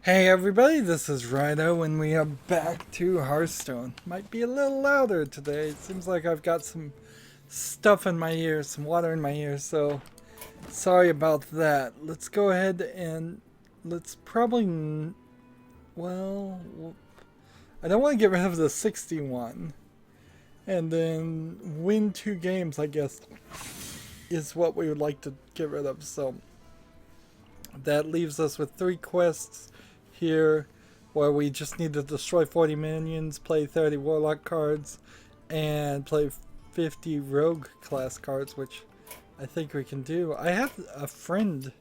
Hey everybody, this is Rydo and we are back to Hearthstone. Might be a little louder today. It seems like I've got some stuff in my ears, some water in my ears, so sorry about that. Let's go ahead and let's probably, well, I don't want to get rid of the 61 and then win 2 games, I guess, is what we would like to get rid of. So that leaves us with 3 quests here where we just need to destroy 40 minions, play 30 warlock cards, and play 50 rogue class cards, which I think we can do. I have a friend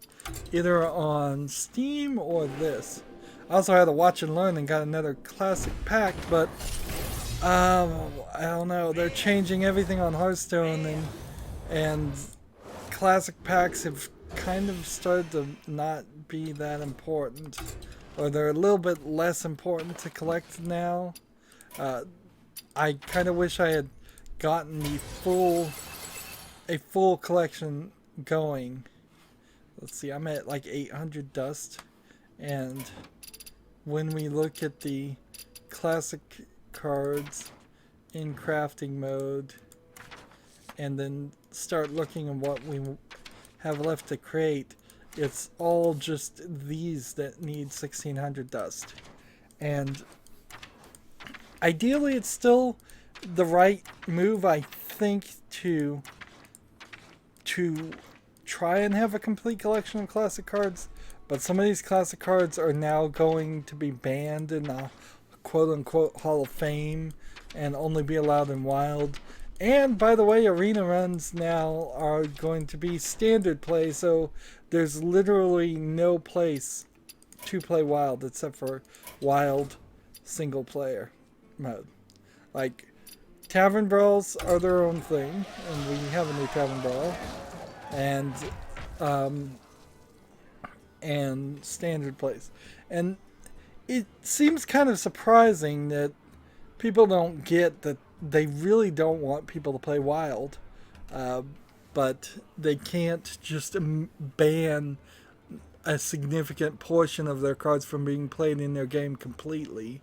either on Steam or this. I also had a watch and learn and got another classic pack, but I don't know. They're changing everything on Hearthstone, and classic packs have kind of started to not be that important, or they're a little bit less important to collect now. I kind of wish I had gotten a full collection going. Let's see, I'm at like 800 dust, and when we look at the classic cards in crafting mode and then start looking at what we have left to create, it's all just these that need 1600 dust. And ideally it's still the right move, I think, to try and have a complete collection of classic cards, but some of these classic cards are now going to be banned in the quote-unquote Hall of Fame and only be allowed in Wild. And by the way, arena runs now are going to be standard play, so there's literally no place to play Wild except for Wild single player mode. Like, Tavern Brawls are their own thing, and we have a new Tavern Brawl, and standard plays. And it seems kind of surprising that people don't get that they really don't want people to play Wild, but they can't just ban a significant portion of their cards from being played in their game completely.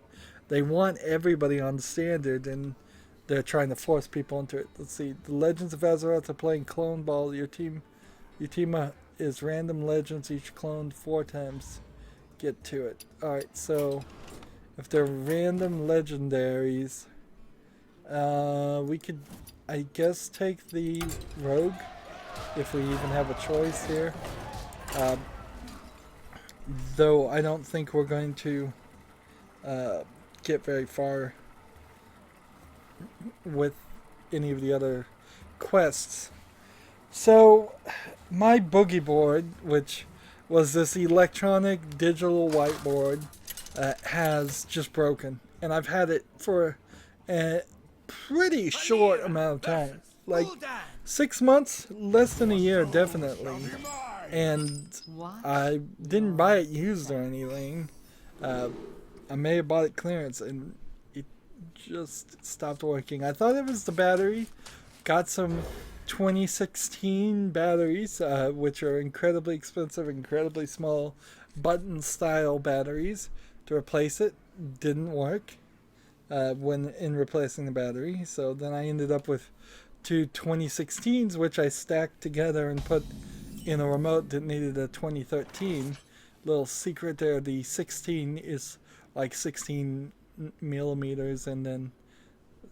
They want everybody on standard, and they're trying to force people into it. Let's see. The Legends of Azeroth are playing Clone Ball. Your team is random legends, each cloned 4 times. Get to it. Alright, so if they're random legendaries, we could, I guess, take the rogue if we even have a choice here. Though I don't think we're going to get very far with any of the other quests. So my boogie board, which was this electronic digital whiteboard, has just broken, and I've had it for a pretty short amount of time, like 6 months, less than a year definitely, and I didn't buy it used or anything. I may have bought it clearance, and it just stopped working. I thought it was the battery. Got some 2016 batteries, which are incredibly expensive, incredibly small button style batteries, to replace it. Didn't work when in replacing the battery, so then I ended up with 2 2016s, which I stacked together and put in a remote that needed a 2013. Little secret there, the 16 is like 16 millimeters, and then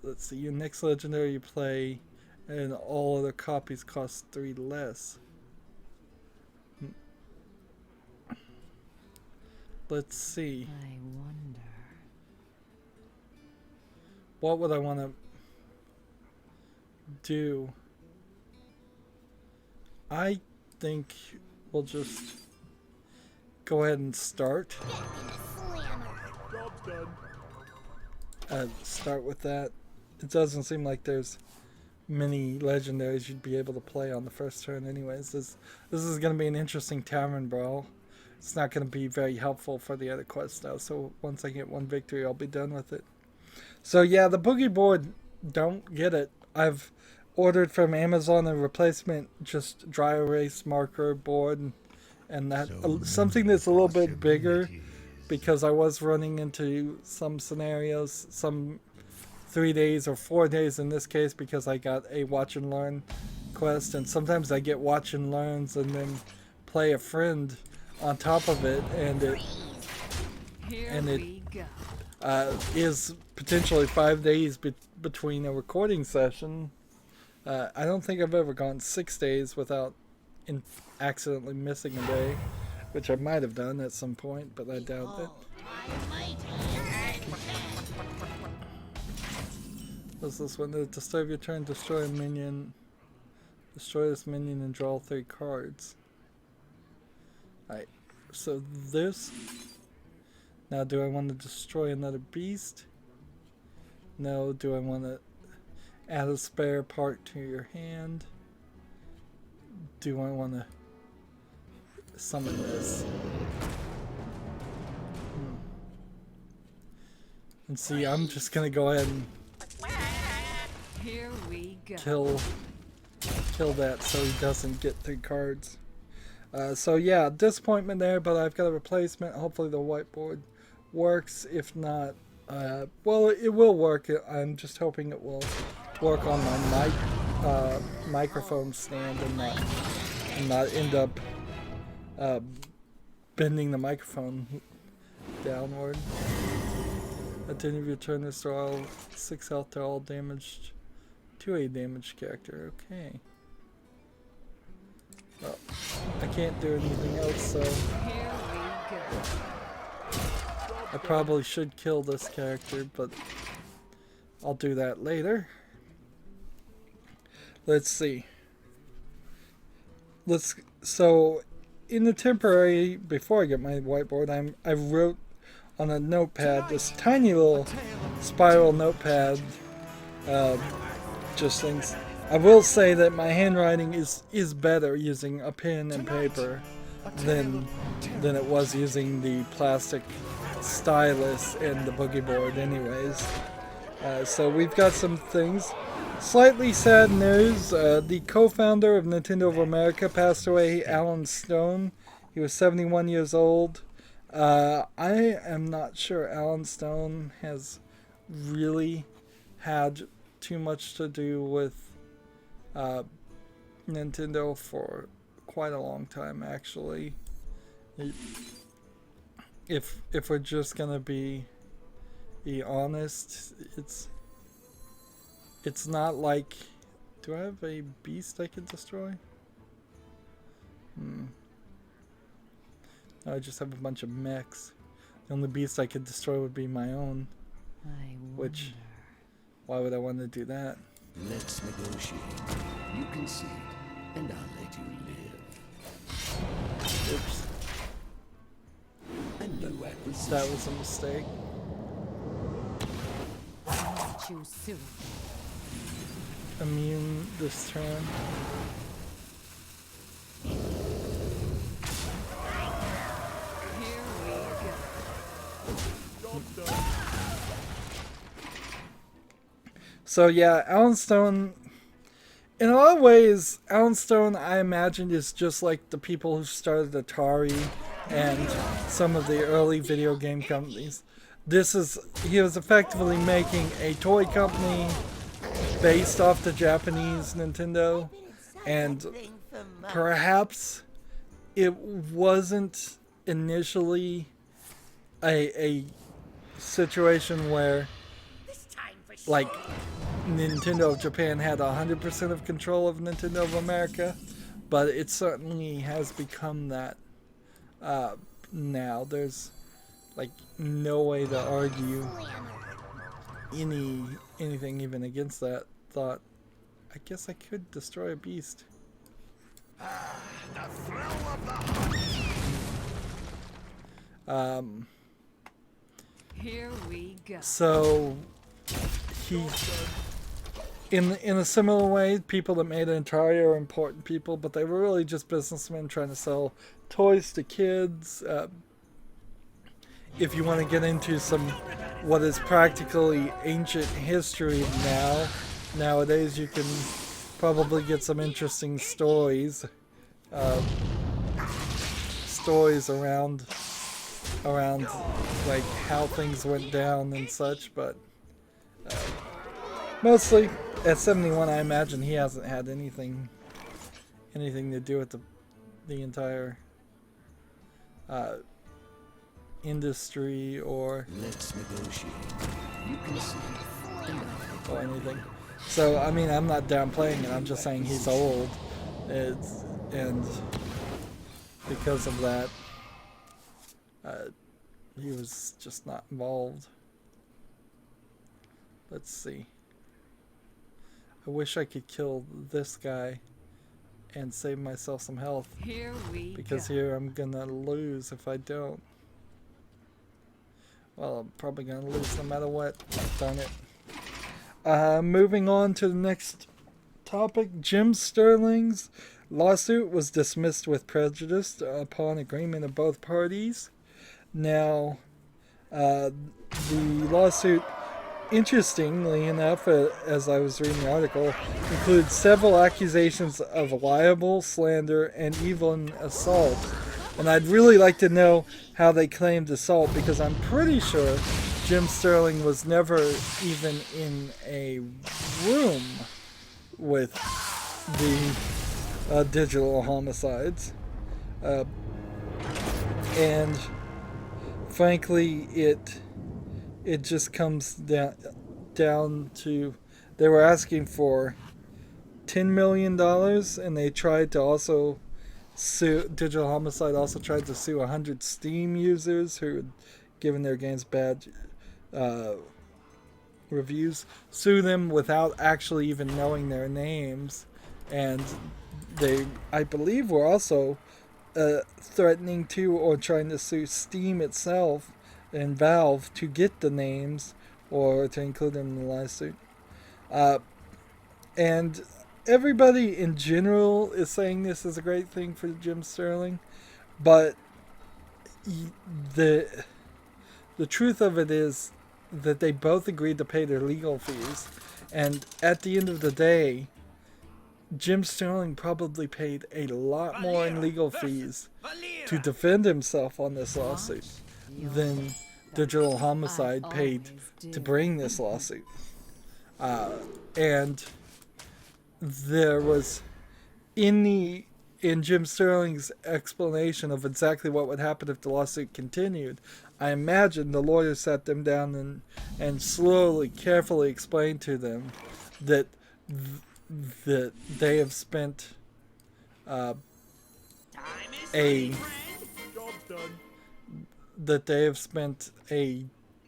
let's see, your next legendary you play and all other copies cost 3 less. Let's see. I wonder. What would I want to do? I think we'll just go ahead and start. Start with that. It doesn't seem like there's many legendaries you'd be able to play on the first turn anyways. This is going to be an interesting Tavern Brawl. It's not going to be very helpful for the other quests though, so once I get 1 victory I'll be done with it. So yeah, the boogie board, don't get it. I've ordered from Amazon a replacement just dry erase marker board, and that something that's a little bit bigger because I was running into some scenarios, some 3 days or 4 days in this case, because I got a watch and learn quest, and sometimes I get watch and learns and then play a friend on top of it, and it is potentially 5 days between a recording session. I don't think I've ever gone 6 days without accidentally missing a day, which I might have done at some point, but I doubt it. What's this one? At the start of your turn, destroy a minion. Destroy this minion and draw 3 cards. Alright, so this. Now, do I want to destroy another beast? No. Do I want to add a spare part to your hand? Do I want to summon this? And see, I'm just going to go ahead and Here we go. kill that so he doesn't get 3 cards. So yeah, disappointment there, but I've got a replacement. Hopefully the whiteboard works. If not, well, it will work. I'm just hoping it will work on my microphone stand and not end up bending the microphone downward. At the end of your turn, restore all 6 health to all damaged 2A damaged character. Okay. Well, I can't do anything else, so Here we go. I probably should kill this character, but I'll do that later. Let's see. So in the temporary, before I get my whiteboard, I wrote on a notepad, this tiny little spiral notepad, just things. I will say that my handwriting is better using a pen and paper than it was using the plastic stylus and the boogie board anyways. So we've got some things. Slightly sad news, the co-founder of Nintendo of America passed away, Alan Stone. He was 71 years old. I am not sure Alan Stone has really had too much to do with Nintendo for quite a long time, actually. If we're just gonna be honest, it's not like, do I have a beast I can destroy? No, I just have a bunch of mechs. The only beast I could destroy would be my own. Which, why would I want to do that? Let's negotiate. You concede, and I'll let you live. Oops. A new acquisition. That was a mistake. Too soon. Immune this turn. Here we go. So yeah, Alan Stone, in a lot of ways, Alan Stone, I imagine, is just like the people who started Atari and some of the early video game companies. He was effectively making a toy company based off the Japanese Nintendo, and perhaps it wasn't initially a situation where, like, Nintendo of Japan had 100% of control of Nintendo of America, but it certainly has become that now. There's like no way to argue anything even against that thought. I guess I could destroy a beast. The thrill of the hunt. Here we go. So he, in a similar way, people that made Atari are important people, but they were really just businessmen trying to sell toys to kids. If you want to get into what is practically ancient history nowadays, you can probably get some interesting stories around around like how things went down and such, but mostly at 71, I imagine he hasn't had anything to do with the entire industry or Let's negotiate. You can see it, and I'll or anything. So I mean, I'm not downplaying it. I'm just saying he's old, and because of that, he was just not involved. Let's see. I wish I could kill this guy and save myself some health, Here we because go. here I'm gonna lose if I don't. Well, I'm probably gonna lose no matter what. Darn it. Moving on to the next topic. Jim Sterling's lawsuit was dismissed with prejudice upon agreement of both parties. Now, the lawsuit, interestingly enough, as I was reading the article, includes several accusations of libel, slander, and even assault. And I'd really like to know how they claimed assault, because I'm pretty sure Jim Sterling was never even in a room with the digital homicides. And frankly, it just comes down to, they were asking for $10 million, and they tried to also sue, Digital Homicide also tried to sue 100 Steam users who had given their games bad reviews, sue them without actually even knowing their names. And they, I believe, were also threatening to, or trying to sue Steam itself and Valve to get the names or to include them in the lawsuit. And everybody in general is saying this is a great thing for Jim Sterling, but the truth of it is that they both agreed to pay their legal fees, and at the end of the day, Jim Sterling probably paid a lot more in legal fees to defend himself on this lawsuit than Digital Homicide paid to bring this lawsuit. And there was, in Jim Sterling's explanation of exactly what would happen if the lawsuit continued, I imagine the lawyer sat them down and slowly, carefully explained to them that that they have spent a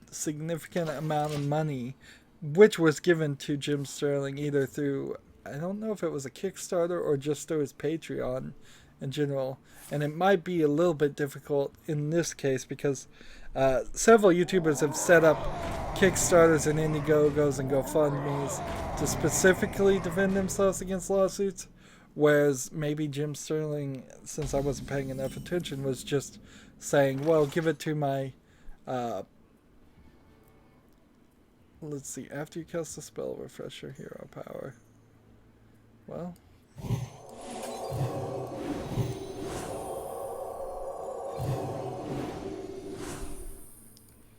significant amount of money, which was given to Jim Sterling either through, I don't know if it was a Kickstarter or just through his Patreon in general. And it might be a little bit difficult in this case because several YouTubers have set up Kickstarters and Indiegogos and GoFundMes to specifically defend themselves against lawsuits, whereas maybe Jim Sterling, since I wasn't paying enough attention, was just saying, well, give it to my let's see, after you cast a spell, refresh your hero power. Well,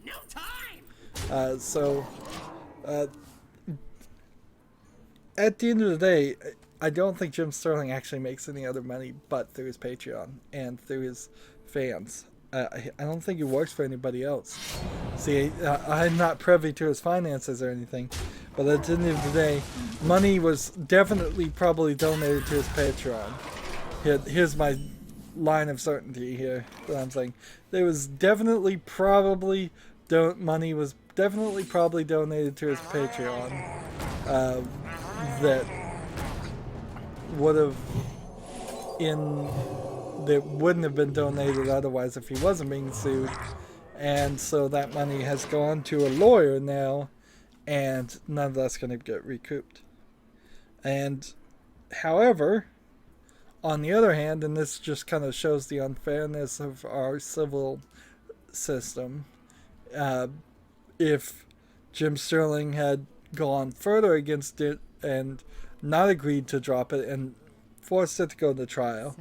no time. At the end of the day, I don't think Jim Sterling actually makes any other money but through his Patreon and through his fans. I don't think he works for anybody else. See, I'm not privy to his finances or anything, but at the end of the day, money was definitely probably donated to his Patreon. Here's my line of certainty here that I'm saying. There was definitely probably money was definitely probably donated to his Patreon that would have that wouldn't have been donated otherwise if he wasn't being sued. And so that money has gone to a lawyer now, and none of that's going to get recouped. And however, on the other hand, and this just kind of shows the unfairness of our civil system, if Jim Sterling had gone further against it and not agreed to drop it and forced it to go to trial,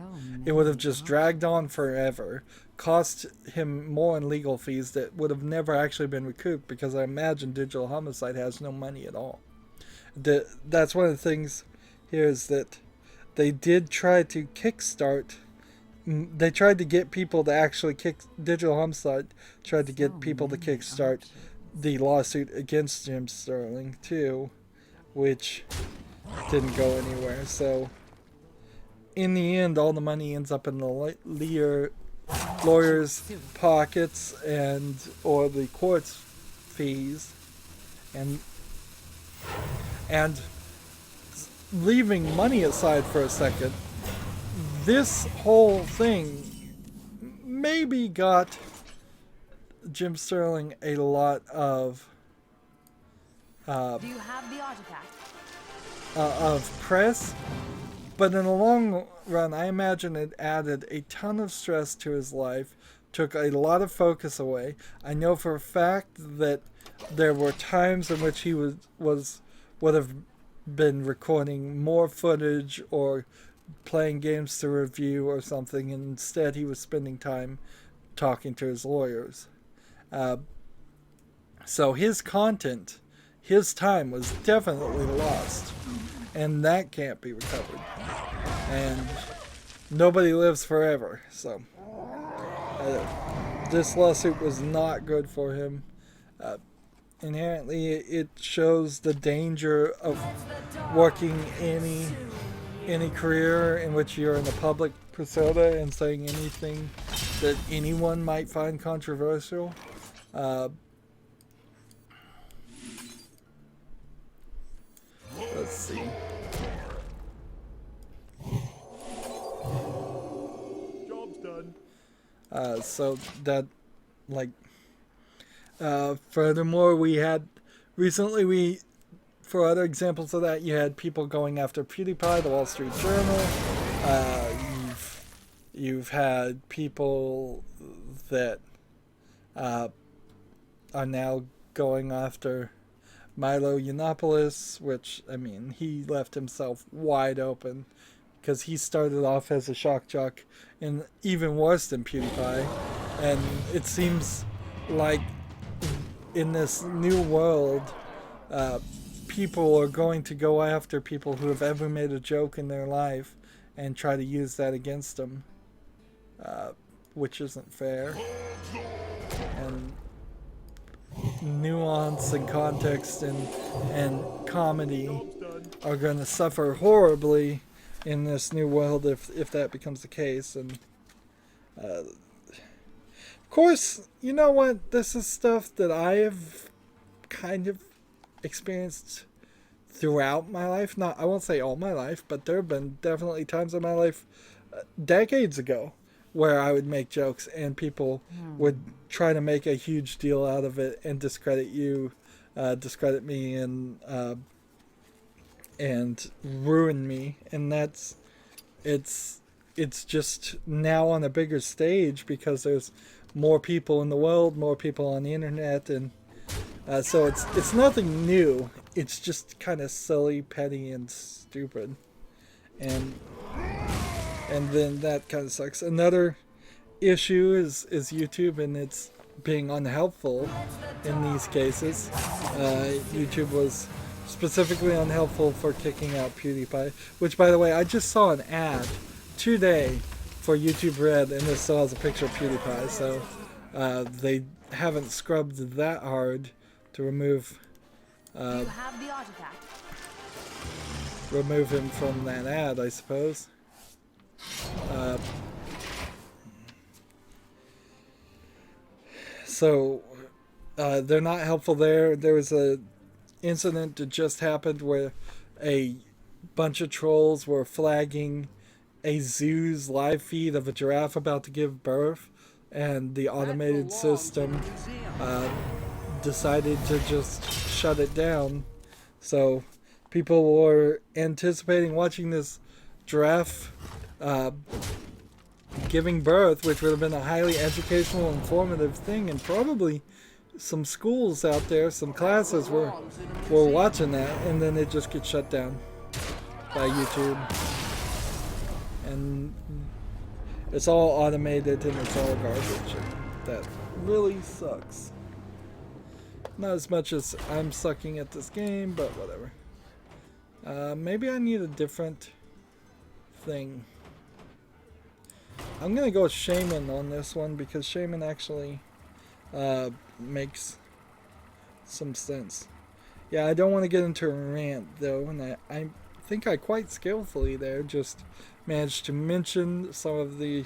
it would have just dragged on forever, cost him more in legal fees that would have never actually been recouped, because I imagine Digital Homicide has no money at all. That's one of the things here, is that they did try to kickstart. They tried to get people to actually Digital Homicide tried to get people to kickstart the lawsuit against Jim Sterling too, which didn't go anywhere. So in the end, all the money ends up in the lawyers' pockets or the court's fees, and leaving money aside for a second, this whole thing maybe got Jim Sterling a lot of Do you have the artifact? of press, but in the long run, I imagine it added a ton of stress to his life, took a lot of focus away. I know for a fact that there were times in which he would have been recording more footage or playing games to review or something, and instead he was spending time talking to his lawyers. So his content, his time was definitely lost, and that can't be recovered. And nobody lives forever, so this lawsuit was not good for him. Inherently, it shows the danger of working any career in which you're in a public persona and saying anything that anyone might find controversial. Let's see. Job's done. So that, furthermore, for other examples of that, you had people going after PewDiePie, the Wall Street Journal. You've had people that are now going after Milo Yiannopoulos, which, I mean, he left himself wide open because he started off as a shock jock, and even worse than PewDiePie. And it seems like in this new world, people are going to go after people who have ever made a joke in their life and try to use that against them, which isn't fair. And nuance and context and comedy are going to suffer horribly in this new world if that becomes the case. And of course, you know what, this is stuff that I have kind of experienced throughout my life. I won't say all my life, but there have been definitely times in my life decades ago where I would make jokes and people would try to make a huge deal out of it and discredit discredit me, and ruin me. And it's just now on a bigger stage because there's more people in the world, more people on the internet, and so it's nothing new. It's just kind of silly, petty, and stupid, and then that kind of sucks. Another issue is YouTube, and it's being unhelpful in these cases. YouTube was specifically unhelpful for kicking out PewDiePie, which, by the way, I just saw an ad today for YouTube Red, and this still has a picture of PewDiePie, so they haven't scrubbed that hard to remove Do you have the artifact? remove him from that ad, I suppose. So they're not helpful there. There was a incident that just happened where a bunch of trolls were flagging a zoo's live feed of a giraffe about to give birth, and the automated system decided to just shut it down. So people were anticipating watching this giraffe giving birth, which would have been a highly educational, informative thing, and probably some schools out there, some classes were watching that, and then it just gets shut down by YouTube. It's all automated and it's all garbage. And that really sucks. Not as much as I'm sucking at this game, but whatever. Maybe I need a different thing. I'm gonna go with Shaman on this one because Shaman actually makes some sense. Yeah, I don't want to get into a rant though, and I think I quite skillfully there just managed to mention some of the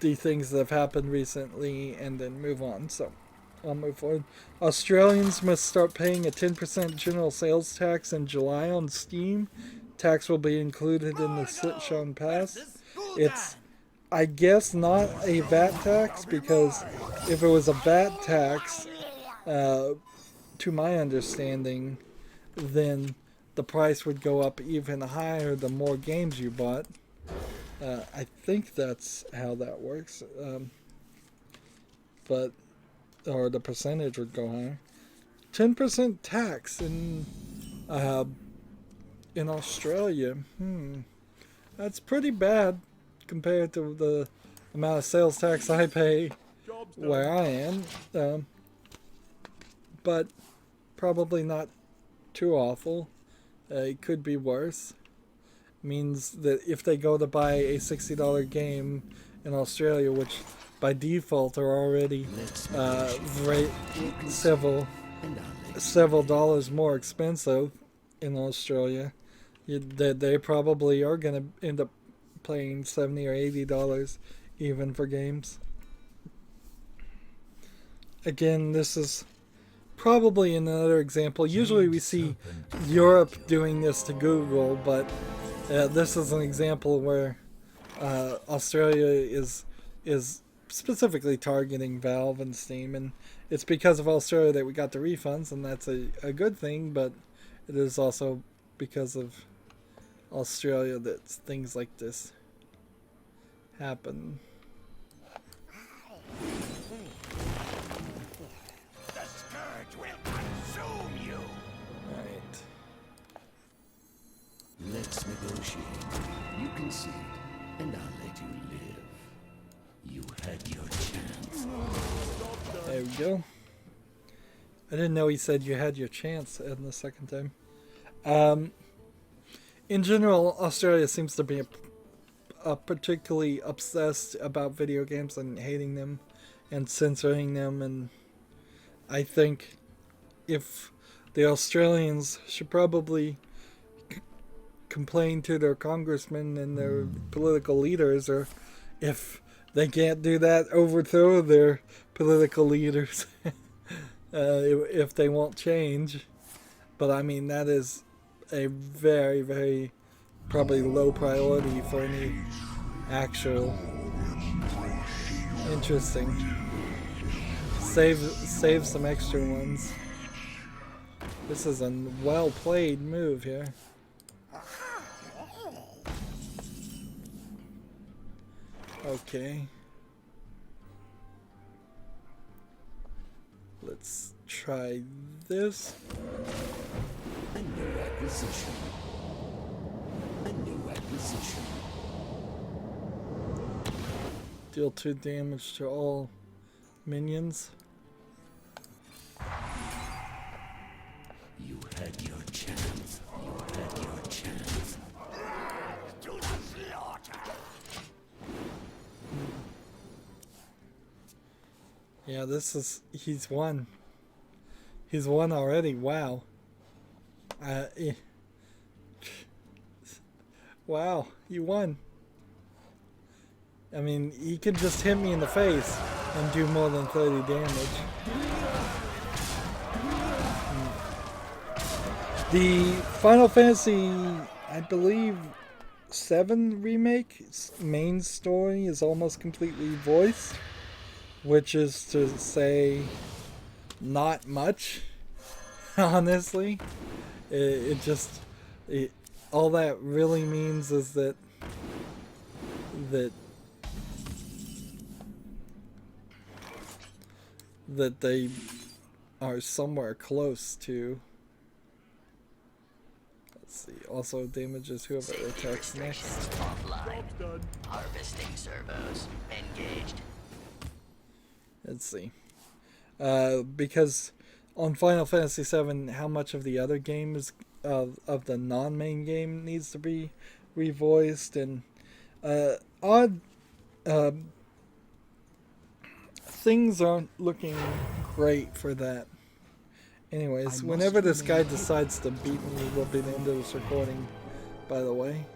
things that have happened recently and then move on. So I'll move forward. Australians must start paying a 10% general sales tax in July on Steam. Tax will be included in the shown pass. It's, I guess, not a VAT tax, because if it was a VAT tax, to my understanding, then the price would go up even higher the more games you bought. I think that's how that works. Or the percentage would go higher. 10% tax in Australia. That's pretty bad compared to the amount of sales tax I pay where I am. But probably not too awful. It could be worse. Means that if they go to buy a $60 game in Australia, which by default are already several dollars more expensive in Australia, they probably are going to end up paying $70 or $80 even for games. Again, this is probably another example. Usually we see Europe doing this to Google, but this is an example where Australia is specifically targeting Valve and Steam, and it's because of Australia that we got the refunds, and that's a good thing, but it is also because of Australia that things like this happen. The scourge will consume you. Right. Let's negotiate. You concede, and I'll let you live. You had your chance. There we go. I didn't know he said you had your chance in the second time. In general, Australia seems to be particularly obsessed about video games and hating them and censoring them, and I think if the Australians should probably complain to their congressmen and their political leaders, or if they can't do that, overthrow their political leaders if they won't change. But I mean, that is a very, very probably low priority for any actual interesting. Save some extra ones. This is a well played move here. Okay. Let's try this. A new acquisition. A new acquisition. Deal 2 damage to all minions. You had your chance. You had your chance. To the slaughter. Yeah, he's won. He's won already. Wow. Wow, you won. I mean, he could just hit me in the face and do more than 30 damage. The Final Fantasy, I believe, 7 remake main story is almost completely voiced, which is to say not much, honestly. All that really means is that they are somewhere close to. Let's see. Also damages whoever attacks next. Job's done. Harvesting servos engaged. Let's see. Because on Final Fantasy VII, how much of the other games of the non-main game needs to be revoiced, and odd things aren't looking great for that. Anyways, whenever this guy decides to beat me, we'll be the end of this recording, by the way.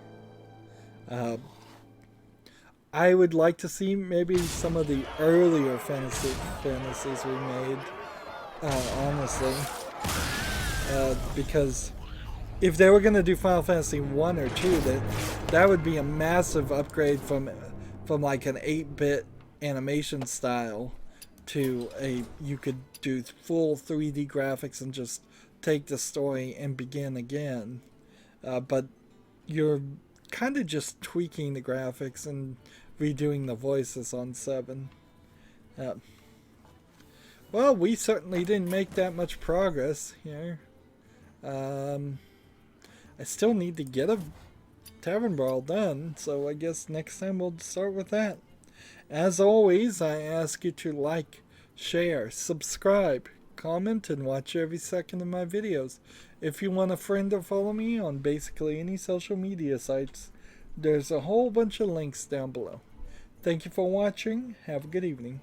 I would like to see maybe some of the earlier fantasies we made, honestly. Because if they were going to do Final Fantasy 1 or 2, that would be a massive upgrade from like an 8-bit animation style to you could do full 3D graphics and just take the story and begin again. But you're kind of just tweaking the graphics and redoing the voices on 7. Well, we certainly didn't make that much progress here. I still need to get a Tavern Brawl done, so I guess next time we'll start with that. As always, I ask you to like, share, subscribe, comment, and watch every second of my videos. If you want a friend or follow me on basically any social media sites, there's a whole bunch of links down below. Thank you for watching. Have a good evening.